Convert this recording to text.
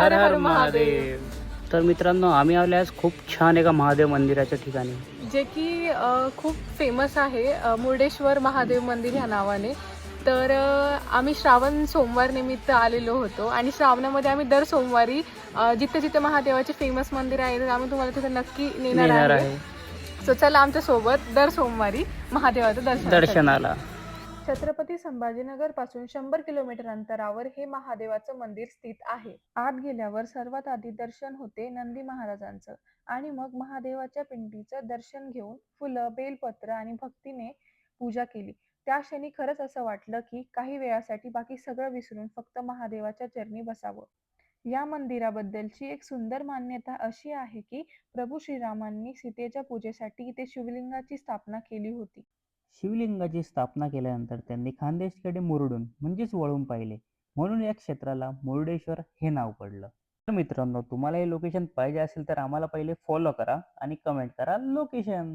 हर हर महादेव. तर मित्रांनो, आम्ही आलो आज खूप छान एका महादेव मंदिराच्या ठिकाणी. जे की खूप फेमस आहे, मुर्डेश्वर महादेव मंदिर ह्या नावाने. तर आम्ही श्रावण सोमवार निमित्त आलेलो होतो आणि श्रावणामध्ये आम्ही दर सोमवारी जिथे जिथे महादेवाचे फेमस मंदिर आहे तर आम्ही तुम्हाला तिथे नक्की नेणार आहे. सो चला आमच्या सोबत दर सोमवारी महादेवाचं दर्शनाला. छत्रपती संभाजीनगर पासून 100 किलोमीटर अंतरावर हे महादेवाचं मंदिर स्थित आहे. आत गेल्यावर सर्वात आधी दर्शन होते नंदी महाराजांचं आणि मग महादेवाच्या पिंडीचं दर्शन घेऊन फुलं, बेलपत्र आणि भक्तीने पूजा केली. त्या क्षणी खरंच असं वाटलं की काही वेळासाठी बाकी सगळं विसरून फक्त महादेवाच्या चरणी बसावं. या मंदिराबद्दलची एक सुंदर मान्यता अशी आहे की प्रभू श्रीरामांनी सीतेच्या पूजेसाठी इथे शिवलिंगाची स्थापना केली होती. शिवलिंगाची स्थापना केल्यानंतर त्यांनी खानदेशकडे मुरडून म्हणजेच वळून पाहिले, म्हणून या क्षेत्राला मुर्डेश्वर हे नाव पडलं. तर मित्रांनो, तुम्हाला हे लोकेशन पाहिजे असेल तर आम्हाला पहिले फॉलो करा आणि कमेंट करा लोकेशन.